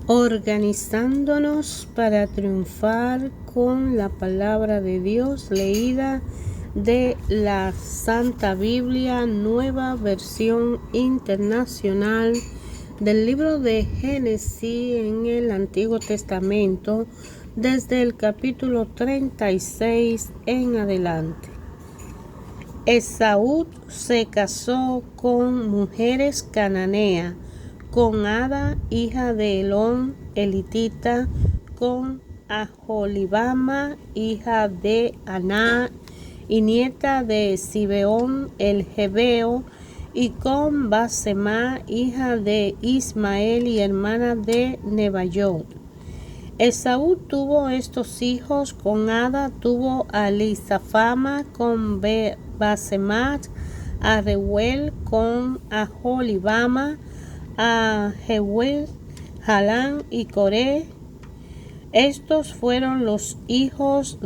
organizándonos para triunfar con la palabra de Dios leída de la Santa Biblia, nueva versión internacional del libro de Génesis en el Antiguo Testamento, desde el capítulo 36 en adelante. Esaú se casó con mujeres cananeas, con Ada, hija de Elón, elitita, con Aholibama, hija de Aná, y nieta de Zibeón el Jebeo, y con Basemá, hija de Ismael y hermana de Nebayot. Esaú tuvo estos hijos: con Ada tuvo a Elisafama, con Basemat, a Reuel, con Aholibama, a Jeuel, Jalán y Coré. Estos fueron los hijos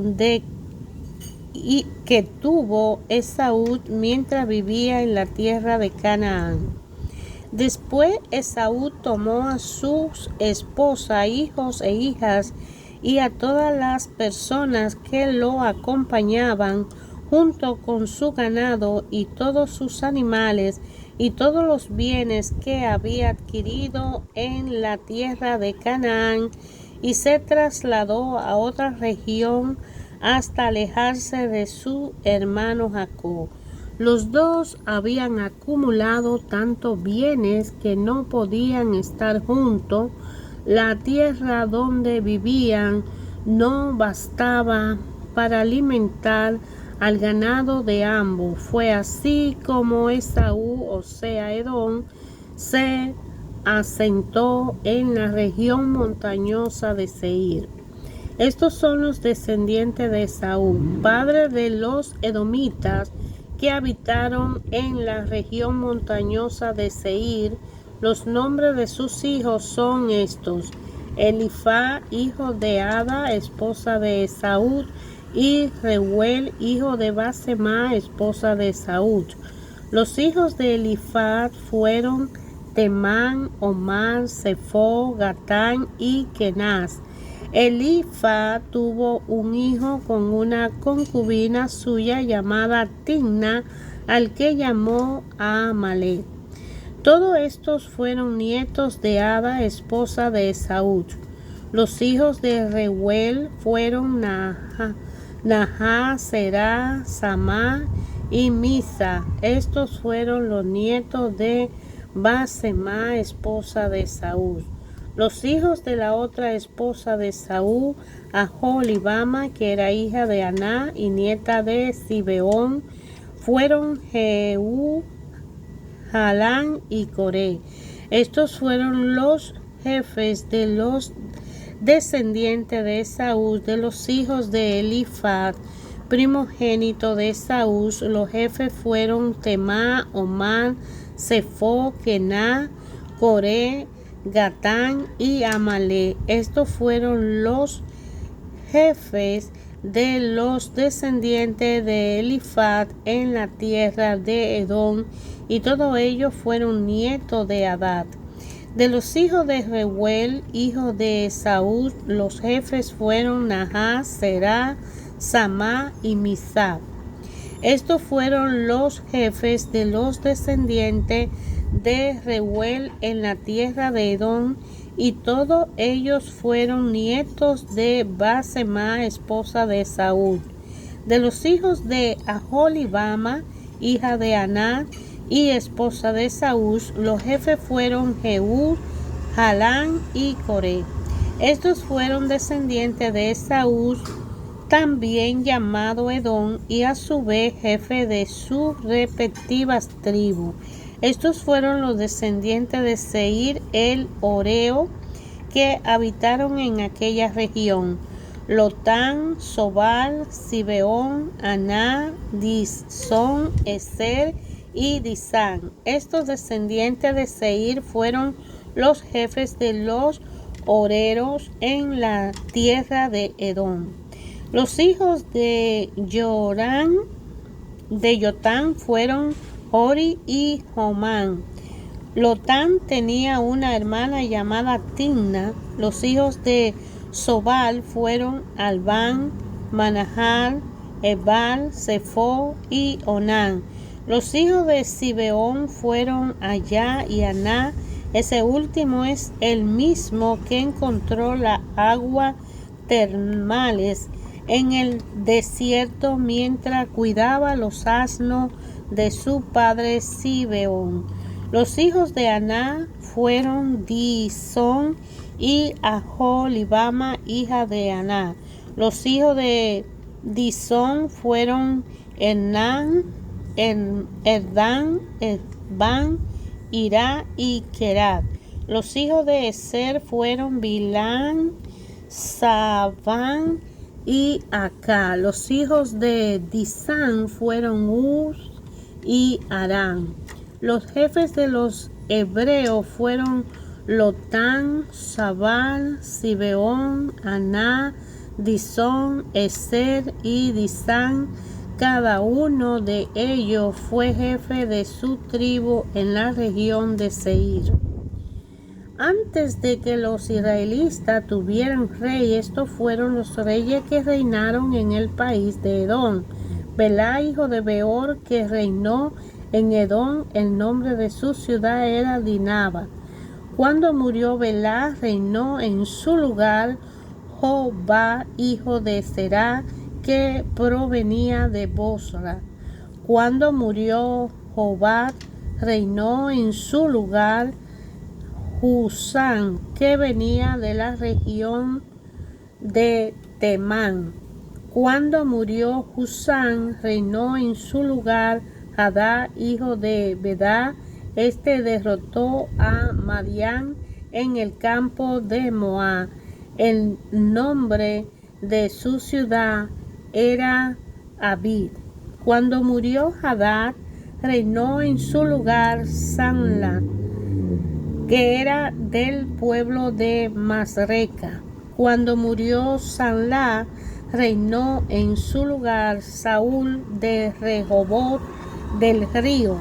que tuvo Esaú mientras vivía en la tierra de Canaán. Después Esaú tomó a sus esposas, hijos e hijas y a todas las personas que lo acompañaban, junto con su ganado y todos sus animales y todos los bienes que había adquirido en la tierra de Canaán, y se trasladó a otra región hasta alejarse de su hermano Jacob. Los dos habían acumulado tantos bienes que no podían estar juntos. La tierra donde vivían no bastaba para alimentar al ganado de ambos. Fue así como Esaú, o sea Edom, se asentó en la región montañosa de Seir. Estos son los descendientes de Esaú, padre de los edomitas que habitaron en la región montañosa de Seir. Los nombres de sus hijos son estos: Elifá, hijo de Ada, esposa de Esaú, y Reuel, hijo de Basemá, esposa de Esaú. Los hijos de Elifá fueron Temán, Omar, Sefo, Gatán y Kenaz. Elifá tuvo un hijo con una concubina suya llamada Timna, al que llamó Amalek. Todos estos fueron nietos de Ada, esposa de Esaú. Los hijos de Reuel fueron Nahá, Será, Samá y Misa. Estos fueron los nietos de Basemá, esposa de Esaú. Los hijos de la otra esposa de Esaú, Aholibama, que era hija de Aná y nieta de Zibeón, fueron Jehú, Jalán y Coré. Estos fueron los jefes de los descendientes de Esaú, de los hijos de Elifaz, primogénito de Esaú. Los jefes fueron Temá, Omar, Sefo, Kená, Coré, Gatán y Amalek. Estos fueron los jefes de los descendientes de Elifaz en la tierra de Edom, y todos ellos fueron nietos de Adad. De los hijos de Reuel, hijo de Esaú, los jefes fueron Nahá, Será, Samá y Misa. Estos fueron los jefes de los descendientes de Reuel en la tierra de Edom, y todos ellos fueron nietos de Basemá, esposa de Esaú. De los hijos de Aholibama, hija de Aná y esposa de Esaú, los jefes fueron Jehú, Jalán y Coré. Estos fueron descendientes de Esaú, también llamado Edom, y a su vez jefe de sus respectivas tribus. Estos fueron los descendientes de Seir el Oreo, que habitaron en aquella región: Lotán, Sobal, Zibeón, Aná, Disón, Ezer y Disán. Estos descendientes de Seir fueron los jefes de los oreros en la tierra de Edom. Los hijos de Yotán fueron Hori y Homán. Lotán tenía una hermana llamada Timna. Los hijos de Sobal fueron Albán, Manahal, Ebal, Sefo y Onán. Los hijos de Zibeón fueron Allá y Aná. Ese último es el mismo que encontró las aguas termales en el desierto mientras cuidaba los asnos de su padre Zibeón. Los hijos de Aná fueron Disón y Aholibama, hija de Aná. Los hijos de Disón fueron Hernán, Erdán, Edban, Irá y Kerat. Los hijos de Ezer fueron Bilán, Saván y Acá. Los hijos de Disán fueron Uz y Arán. Los jefes de los hebreos fueron Lotán, Sabal, Zibeón, Aná, Disón, Ezer y Disán. Cada uno de ellos fue jefe de su tribu en la región de Seir. Antes de que los israelitas tuvieran rey, estos fueron los reyes que reinaron en el país de Edom. Belá, hijo de Beor, que reinó en Edom, el nombre de su ciudad era Dinaba. Cuando murió Belá, reinó en su lugar Jobab, hijo de Será, que provenía de Bosra. Cuando murió Jobab, reinó en su lugar Husán, que venía de la región de Temán. Cuando murió Husán, reinó en su lugar Hadad, hijo de Bedá. Este derrotó a Madián en el campo de Moab. El nombre de su ciudad era Abid. Cuando murió Hadad, reinó en su lugar Samla, que era del pueblo de Masreca. Cuando murió Samla, reinó en su lugar Saúl de Rehoboth del río.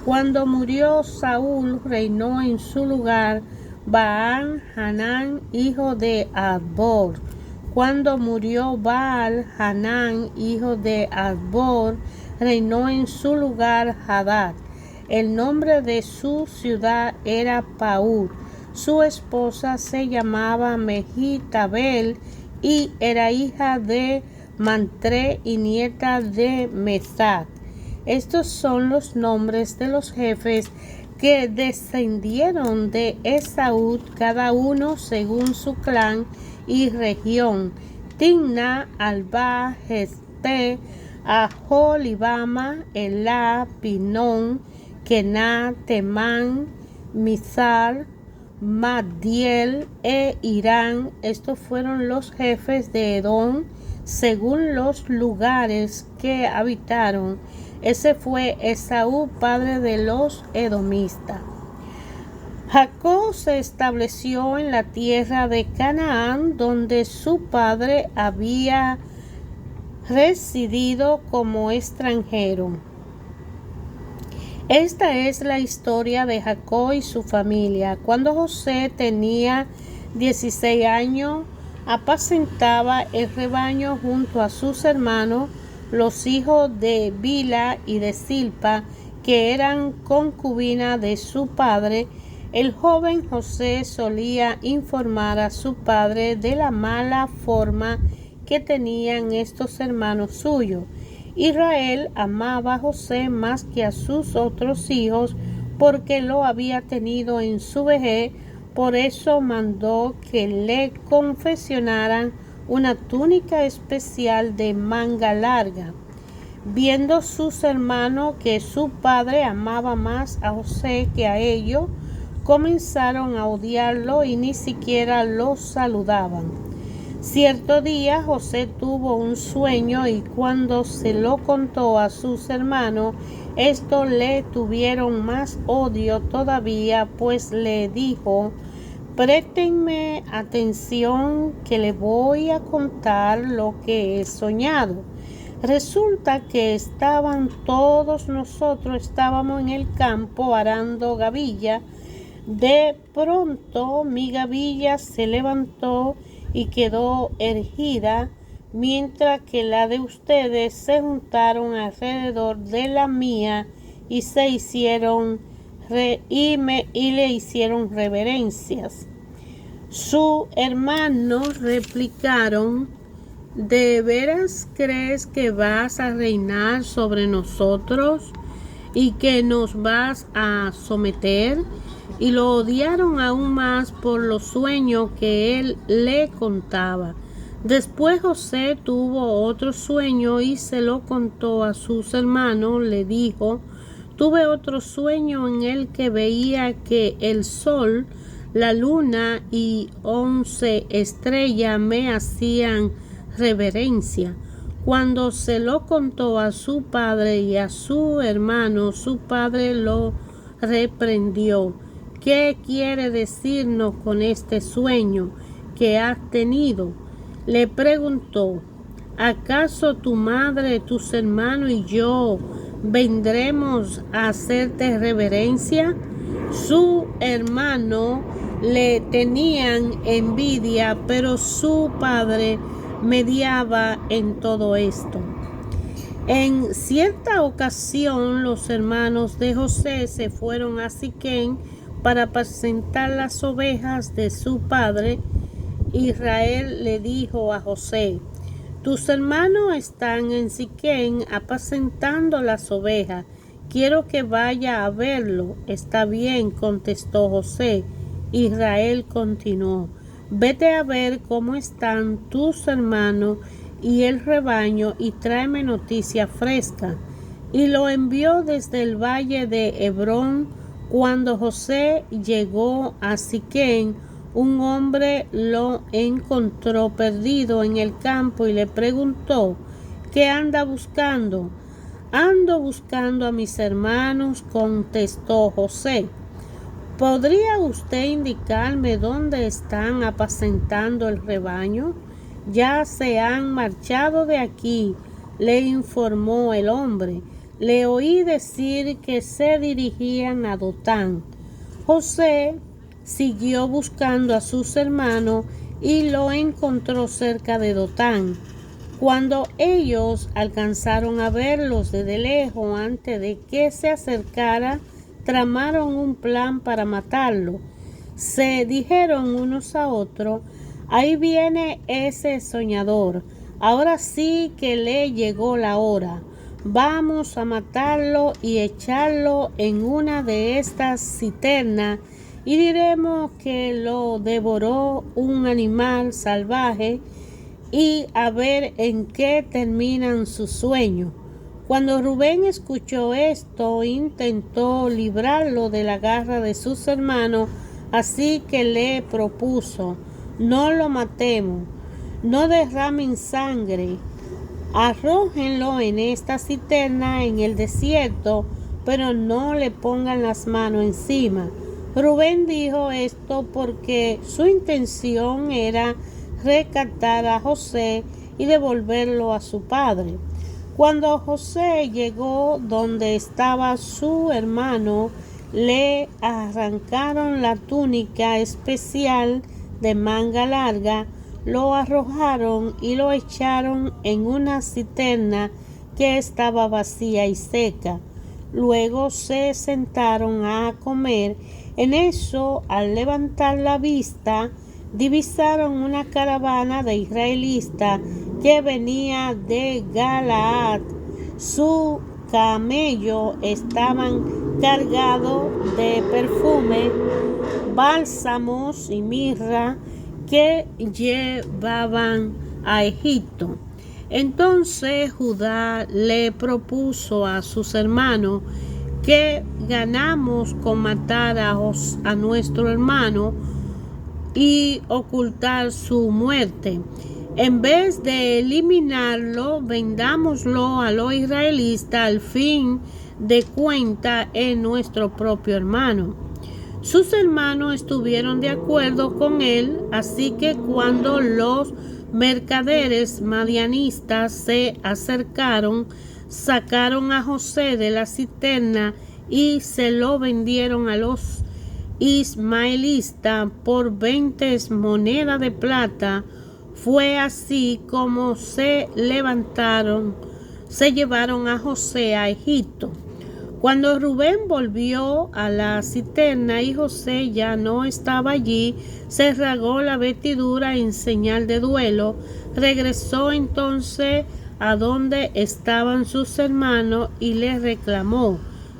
Cuando murió Saúl, reinó en su lugar Baal Hanán, hijo de Adbor. Cuando murió Baal Hanán, hijo de Adbor, reinó en su lugar Hadad. El nombre de su ciudad era Paur. Su esposa se llamaba Mehitabel y era hija de Mantré y nieta de Mezac. Estos son los nombres de los jefes que descendieron de Esaú, cada uno según su clan y región: Timna, Alba, Jezpe, Aholibama, Elá, Pinón, Kená, Temán, Mizar, Magdiel e Irán. Estos fueron los jefes de Edom según los lugares que habitaron. Ese fue Esaú, padre de los edomistas. Jacob se estableció en la tierra de Canaán, donde su padre había residido como extranjero. Esta es la historia de Jacob y su familia. Cuando José tenía 16 años, apacentaba el rebaño junto a sus hermanos, los hijos de Bila y de Silpa, que eran concubinas de su padre. El joven José solía informar a su padre de la mala forma que tenían estos hermanos suyos. Israel amaba a José más que a sus otros hijos porque lo había tenido en su vejez. Por eso mandó que le confeccionaran una túnica especial de manga larga. Viendo sus hermanos que su padre amaba más a José que a ellos, comenzaron a odiarlo y ni siquiera lo saludaban. Cierto día José tuvo un sueño y cuando se lo contó a sus hermanos, estos le tuvieron más odio todavía, pues le dijo: préstenme atención que le voy a contar lo que he soñado. Resulta que todos nosotros estábamos en el campo arando gavilla De pronto mi gavilla se levantó y quedó erguida, mientras que la de ustedes se juntaron alrededor de la mía y le hicieron reverencias. Sus hermanos replicaron: ¿de veras crees que vas a reinar sobre nosotros y que nos vas a someter? Y lo odiaron aún más por los sueños que él le contaba. Después José tuvo otro sueño y se lo contó a sus hermanos. Le dijo: tuve otro sueño en el que veía que el sol, la luna y 11 estrellas me hacían reverencia. Cuando se lo contó a su padre y a su hermano, su padre lo reprendió. ¿Qué quiere decirnos con este sueño que has tenido? Le preguntó: ¿acaso tu madre, tus hermanos y yo vendremos a hacerte reverencia? Su hermano le tenían envidia, pero su padre mediaba en todo esto. En cierta ocasión, los hermanos de José se fueron a Siquem para apacentar las ovejas de su padre. Israel le dijo a José: tus hermanos están en Siquem apacentando las ovejas. Quiero que vaya a verlo. Está bien, contestó José. Israel continuó: vete a ver cómo están tus hermanos y el rebaño y tráeme noticia fresca. Y lo envió desde el valle de Hebrón. Cuando José llegó a Siquem, un hombre lo encontró perdido en el campo y le preguntó: ¿qué anda buscando? Ando buscando a mis hermanos, contestó José. ¿Podría usted indicarme dónde están apacentando el rebaño? Ya se han marchado de aquí, le informó el hombre. Le oí decir que se dirigían a Dotán. José siguió buscando a sus hermanos y lo encontró cerca de Dotán. Cuando ellos alcanzaron a verlos desde lejos, antes de que se acercara, tramaron un plan para matarlo. Se dijeron unos a otros: ahí viene ese soñador. Ahora sí que le llegó la hora. Vamos a matarlo y echarlo en una de estas cisternas y diremos que lo devoró un animal salvaje, y a ver en qué terminan sus sueños. Cuando Rubén escuchó esto, intentó librarlo de la garra de sus hermanos, así que le propuso: no lo matemos, no derramen sangre, arrójenlo en esta cisterna en el desierto, pero no le pongan las manos encima. Rubén dijo esto porque su intención era rescatar a José y devolverlo a su padre. Cuando José llegó donde estaba su hermano, le arrancaron la túnica especial de manga larga, lo arrojaron y lo echaron en una cisterna que estaba vacía y seca. Luego se sentaron a comer. En eso, al levantar la vista, divisaron una caravana de israelitas que venía de Galaad. Su camello estaban cargados de perfume, bálsamos y mirra que llevaban a Egipto. Entonces Judá le propuso a sus hermanos: ¿qué ganamos con matar a nuestro hermano y ocultar su muerte? En vez de eliminarlo, vendámoslo a los israelitas. Al fin de cuentas es nuestro propio hermano. Sus hermanos estuvieron de acuerdo con él, así que cuando los mercaderes madianistas se acercaron, sacaron a José de la cisterna y se lo vendieron a los ismaelita por 20 monedas de plata. Fue así como se llevaron a José a Egipto. Cuando Rubén volvió a la cisterna y José ya no estaba allí, se rasgó la vestidura en señal de duelo. Regresó entonces a donde estaban sus hermanos y les reclamó: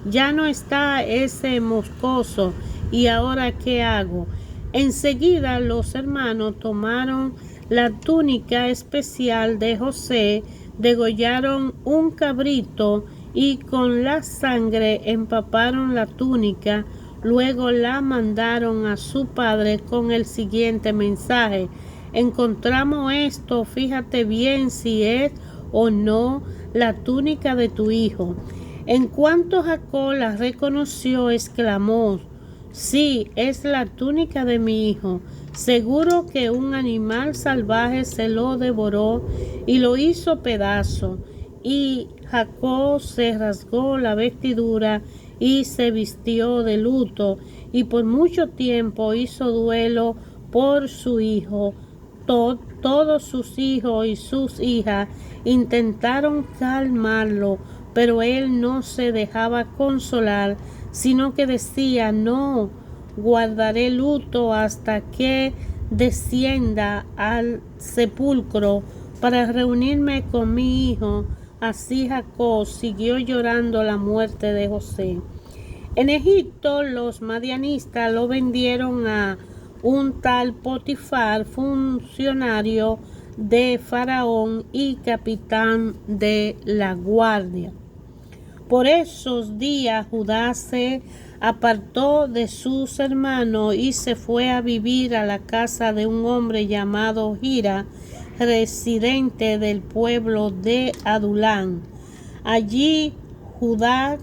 ya no está ese moscoso, ¿y ahora qué hago? Enseguida los hermanos tomaron la túnica especial de José, degollaron un cabrito y con la sangre empaparon la túnica. Luego la mandaron a su padre con el siguiente mensaje: encontramos esto, fíjate bien si es o no la túnica de tu hijo. En cuanto Jacob la reconoció, exclamó: sí, es la túnica de mi hijo. Seguro que un animal salvaje se lo devoró y lo hizo pedazo. Y Jacob se rasgó la vestidura y se vistió de luto, y por mucho tiempo hizo duelo por su hijo. Todos sus hijos y sus hijas intentaron calmarlo, pero él no se dejaba consolar, sino que decía: no, guardaré luto hasta que descienda al sepulcro para reunirme con mi hijo. Así Jacob siguió llorando la muerte de José. En Egipto, los madianistas lo vendieron a un tal Potifar, funcionario de Faraón y capitán de la guardia. Por esos días Judá se apartó de sus hermanos y se fue a vivir a la casa de un hombre llamado Hira, residente del pueblo de Adulán. Allí Judá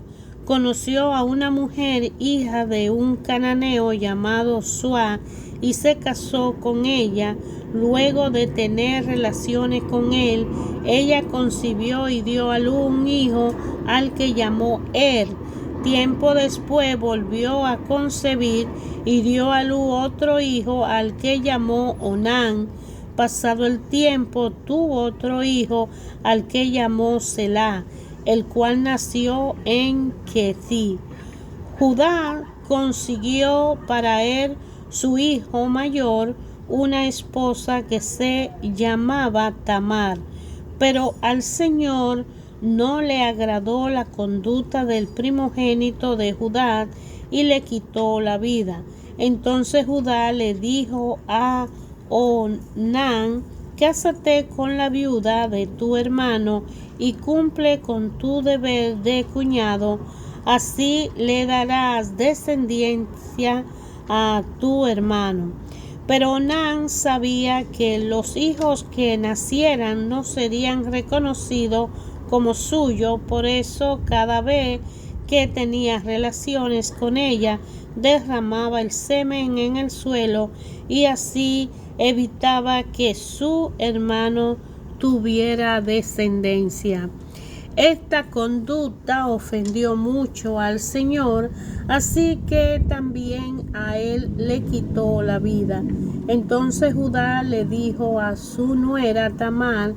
conoció a una mujer, hija de un cananeo llamado Suá, y se casó con ella. Luego de tener relaciones con él, ella concibió y dio a luz un hijo al que llamó Tiempo después volvió a concebir y dio a luz otro hijo al que llamó Onán. Pasado el tiempo, tuvo otro hijo al que llamó Selá, el cual nació en Quetí. Judá consiguió para él, su hijo mayor, una esposa que se llamaba Tamar, pero al Señor no le agradó la conducta del primogénito de Judá y le quitó la vida. Entonces Judá le dijo a Onán: cásate con la viuda de tu hermano y cumple con tu deber de cuñado, así le darás descendencia a tu hermano. Pero Onán sabía que los hijos que nacieran no serían reconocidos como suyos, por eso cada vez que tenía relaciones con ella derramaba el semen en el suelo y así evitaba que su hermano tuviera descendencia. Esta conducta ofendió mucho al Señor, así que también a él le quitó la vida. Entonces Judá le dijo a su nuera Tamar: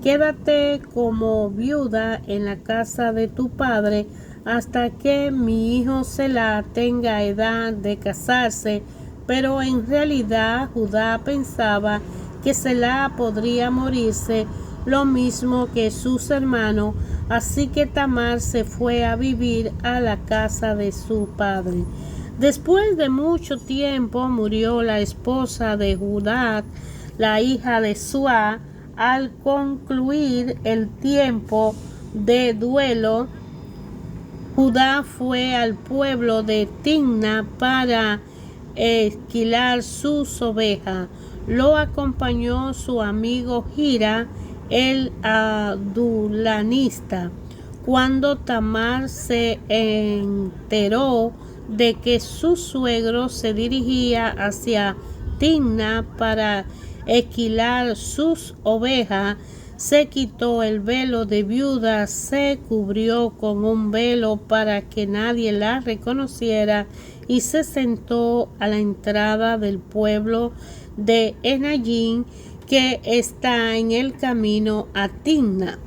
quédate como viuda en la casa de tu padre hasta que mi hijo Selá tenga edad de casarse. Pero en realidad Judá pensaba que Selá podría morirse lo mismo que sus hermanos, así que Tamar se fue a vivir a la casa de su padre. Después de mucho tiempo murió la esposa de Judá, la hija de Suá. Al concluir el tiempo de duelo, Judá fue al pueblo de Timna para esquilar sus ovejas. Lo acompañó su amigo Hira, el adulanista. Cuando Tamar se enteró de que su suegro se dirigía hacia Timna para esquilar sus ovejas, se quitó el velo de viuda, se cubrió con un velo para que nadie la reconociera y se sentó a la entrada del pueblo de Enayín, que está en el camino a Timna.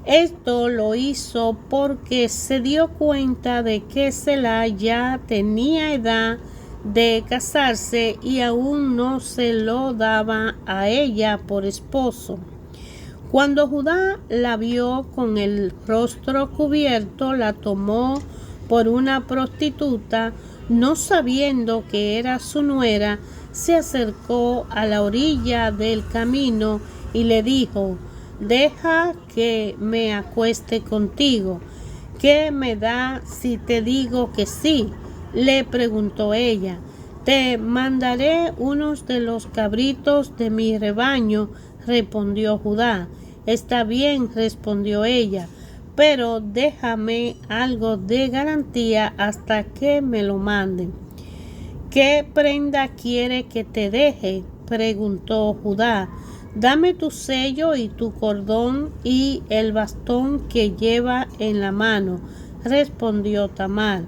Esto lo hizo porque se dio cuenta de que Selá ya tenía edad de casarse y aún no se lo daba a ella por esposo. Cuando Judá la vio con el rostro cubierto, la tomó por una prostituta, no sabiendo que era su nuera, se acercó a la orilla del camino y le dijo: «Deja que me acueste contigo». «¿Qué me da si te digo que sí?», le preguntó ella. «Te mandaré unos de los cabritos de mi rebaño», respondió Judá. «Está bien», respondió ella, «pero déjame algo de garantía hasta que me lo manden». «¿Qué prenda quiere que te deje?», preguntó Judá. «Dame tu sello y tu cordón y el bastón que lleva en la mano», respondió Tamar.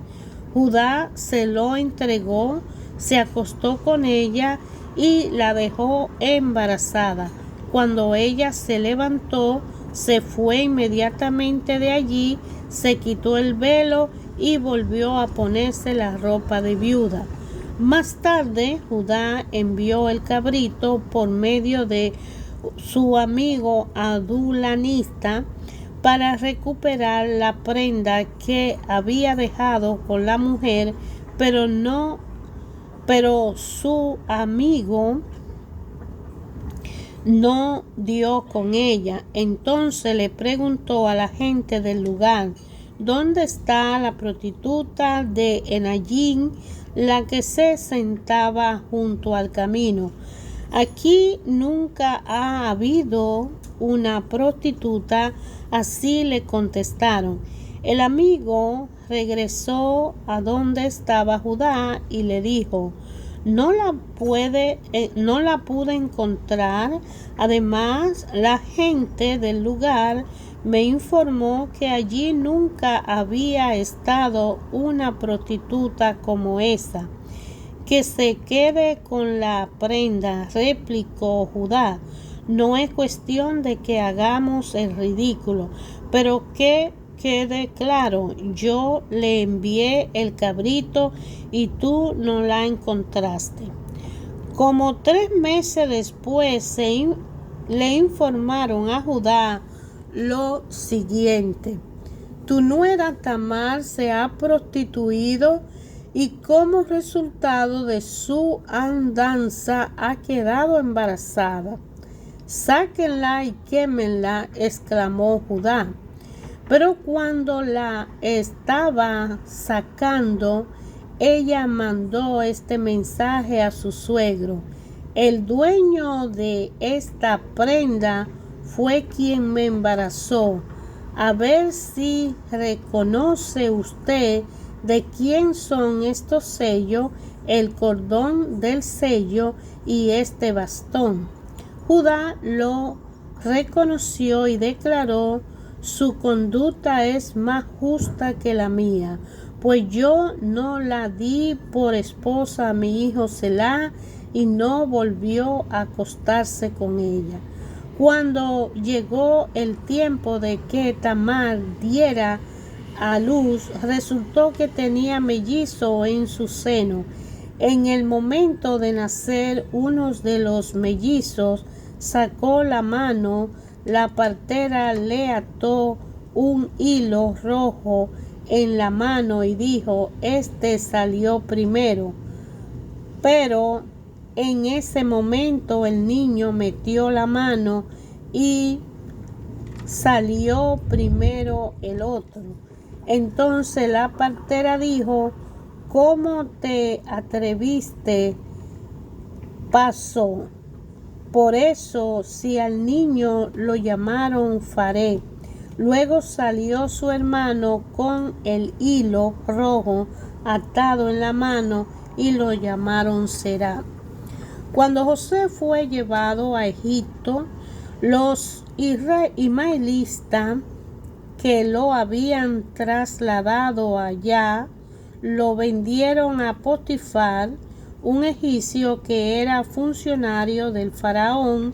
Judá se lo entregó, se acostó con ella y la dejó embarazada. Cuando ella se levantó, se fue inmediatamente de allí, se quitó el velo y volvió a ponerse la ropa de viuda. Más tarde, Judá envió el cabrito por medio de su amigo adulanista para recuperar la prenda que había dejado con la mujer, pero su amigo no dio con ella. Entonces le preguntó a la gente del lugar: «¿Dónde está la prostituta de Enayín, la que se sentaba junto al camino?». «Aquí nunca ha habido una prostituta», así le contestaron. El amigo regresó a donde estaba Judá y le dijo: «No la pude encontrar. Además, la gente del lugar me informó que allí nunca había estado una prostituta como esa». «Que se quede con la prenda», replicó Judá. «No es cuestión de que hagamos el ridículo, pero que quede claro, yo le envié el cabrito y tú no la encontraste». Como 3 meses después le informaron a Judá lo siguiente: «Tu nuera Tamar se ha prostituido y como resultado de su andanza ha quedado embarazada. Sáquenla y quémenla», exclamó Judá. Pero cuando la estaba sacando, ella mandó este mensaje a su suegro: «El dueño de esta prenda fue quien me embarazó. A ver si reconoce usted de quién son estos sellos, el cordón del sello y este bastón». Judá lo reconoció y declaró: «Su conducta es más justa que la mía, pues yo no la di por esposa a mi hijo Selá», y no volvió a acostarse con ella. Cuando llegó el tiempo de que Tamar diera a luz, resultó que tenía mellizo en su seno. En el momento de nacer uno de los mellizos, sacó la mano, la partera le ató un hilo rojo en la mano y dijo: «Este salió primero». Pero en ese momento el niño metió la mano y salió primero el otro. Entonces la partera dijo: «¿Cómo te atreviste?». Pasó. Por eso, si al niño lo llamaron Faré. Luego salió su hermano con el hilo rojo atado en la mano y lo llamaron Será. Cuando José fue llevado a Egipto, los ismaelitas que lo habían trasladado allá lo vendieron a Potifar, un egipcio que era funcionario del faraón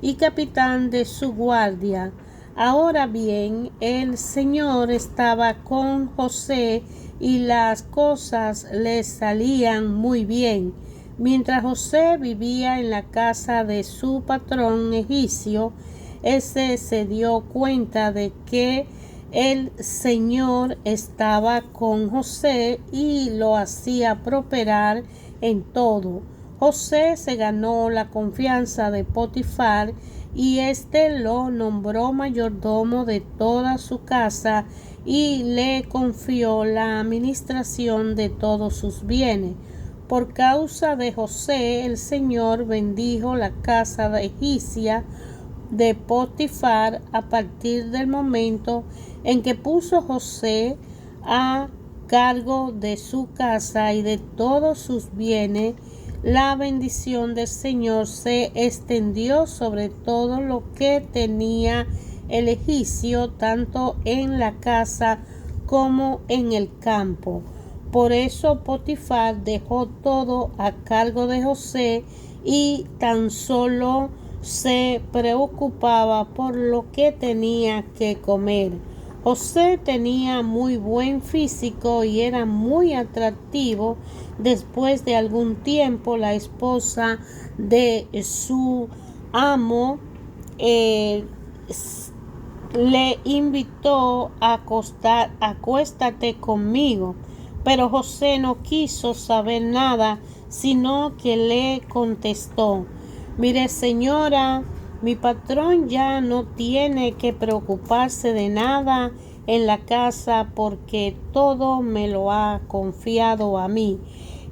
y capitán de su guardia. Ahora bien, el Señor estaba con José y las cosas le salían muy bien. Mientras José vivía en la casa de su patrón egipcio, ese se dio cuenta de que el Señor estaba con José y lo hacía prosperar en todo. José se ganó la confianza de Potifar y éste lo nombró mayordomo de toda su casa y le confió la administración de todos sus bienes. Por causa de José, el Señor bendijo la casa de egipcia de Potifar a partir del momento en que puso José a cargo de su casa y de todos sus bienes. La bendición del Señor se extendió sobre todo lo que tenía el egipcio, tanto en la casa como en el campo. Por eso Potifar dejó todo a cargo de José y tan solo se preocupaba por lo que tenía que comer. José tenía muy buen físico y era muy atractivo. Después de algún tiempo, la esposa de su amo le invitó a acuéstate conmigo. Pero José no quiso saber nada, sino que le contestó: mire, señora, mi patrón ya no tiene que preocuparse de nada en la casa porque todo me lo ha confiado a mí.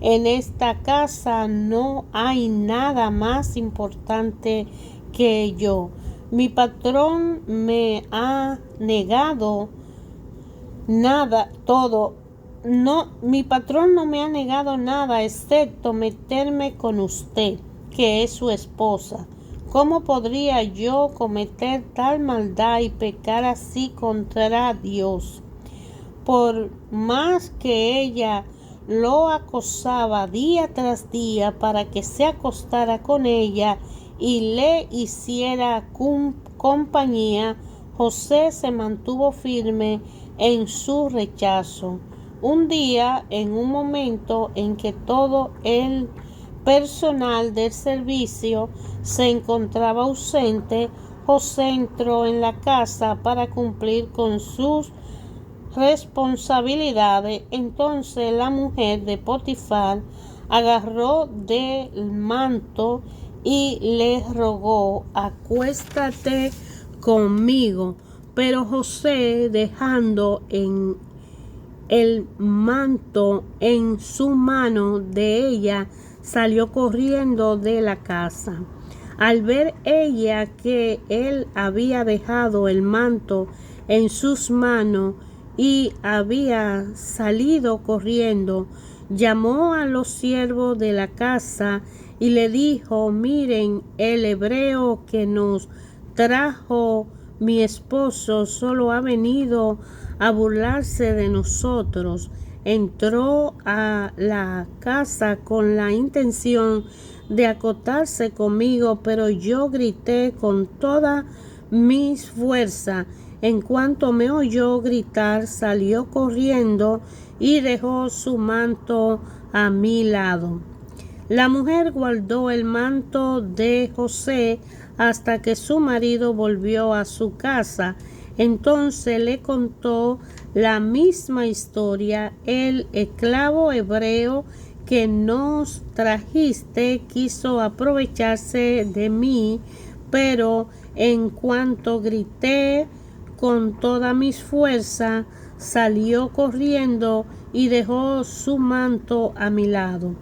En esta casa no hay nada más importante que yo. Mi patrón me ha negado mi patrón no me ha negado nada excepto meterme con usted, que es su esposa. ¿Cómo podría yo cometer tal maldad y pecar así contra Dios? Por más que ella lo acosaba día tras día para que se acostara con ella y le hiciera compañía, José se mantuvo firme en su rechazo. Un día, en un momento en que todo el personal del servicio se encontraba ausente, José entró en la casa para cumplir con sus responsabilidades. Entonces la mujer de Potifar agarró del manto y le rogó: acuéstate conmigo. Pero José, dejando el manto en su mano de ella, salió corriendo de la casa. Al ver ella que él había dejado el manto en sus manos y había salido corriendo, llamó a los siervos de la casa y le dijo: miren, el hebreo que nos trajo mi esposo solo ha venido a burlarse de nosotros. Entró a la casa con la intención de acostarse conmigo, pero yo grité con toda mis fuerzas. En cuanto me oyó gritar, salió corriendo y dejó su manto a mi lado. La mujer guardó el manto de José hasta que su marido volvió a su casa. Entonces le contó la misma historia. El esclavo hebreo que nos trajiste quiso aprovecharse de mí, pero en cuanto grité con toda mis fuerzas, salió corriendo y dejó su manto a mi lado.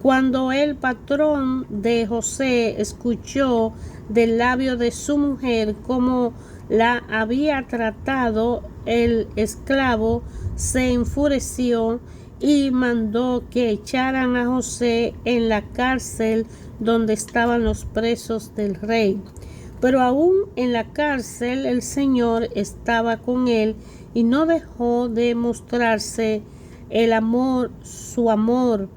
Cuando el patrón de José escuchó del labio de su mujer cómo la había tratado el esclavo, se enfureció y mandó que echaran a José en la cárcel donde estaban los presos del rey. Pero aún en la cárcel el Señor estaba con él y no dejó de mostrarse su amor.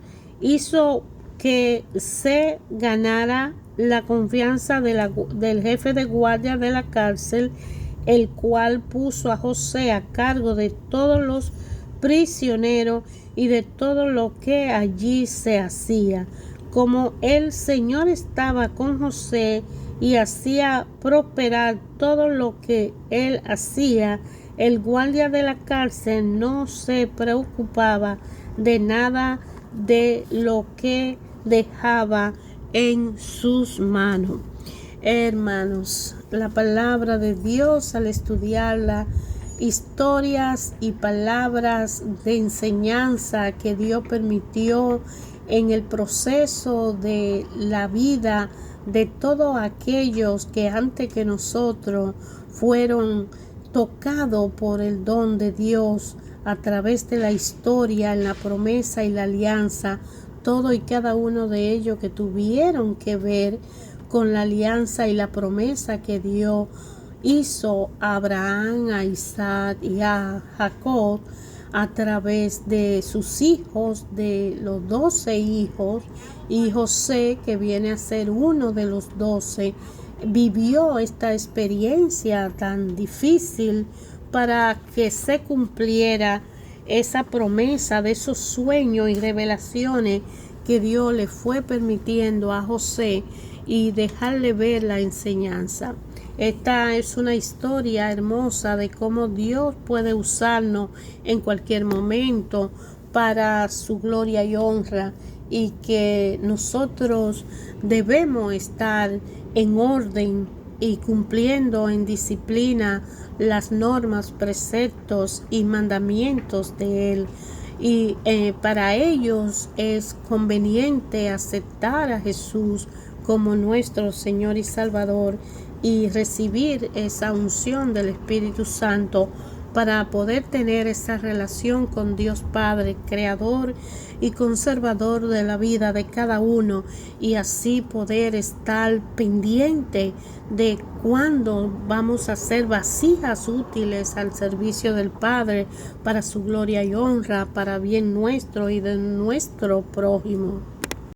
Hizo que se ganara la confianza del jefe de guardia de la cárcel, el cual puso a José a cargo de todos los prisioneros y de todo lo que allí se hacía. Como el Señor estaba con José y hacía prosperar todo lo que él hacía, el guardia de la cárcel no se preocupaba de nada de lo que dejaba en sus manos. Hermanos, la palabra de Dios, al estudiarla, historias y palabras de enseñanza que Dios permitió en el proceso de la vida de todos aquellos que antes que nosotros fueron tocados por el don de Dios a través de la historia, en la promesa y la alianza, todo y cada uno de ellos que tuvieron que ver con la alianza y la promesa que Dios hizo a Abraham, a Isaac y a Jacob a través de sus hijos, de los 12 hijos, y José, que viene a ser uno de los 12, vivió esta experiencia tan difícil para que se cumpliera esa promesa de esos sueños y revelaciones que Dios le fue permitiendo a José y dejarle ver la enseñanza. Esta es una historia hermosa de cómo Dios puede usarnos en cualquier momento para su gloria y honra, y que nosotros debemos estar en orden y cumpliendo en disciplina las normas, preceptos y mandamientos de Él. Y para ellos es conveniente aceptar a Jesús como nuestro Señor y Salvador y recibir esa unción del Espíritu Santo para poder tener esa relación con Dios Padre, Creador y Conservador de la vida de cada uno, y así poder estar pendiente de cuándo vamos a ser vasijas útiles al servicio del Padre para su gloria y honra, para bien nuestro y de nuestro prójimo.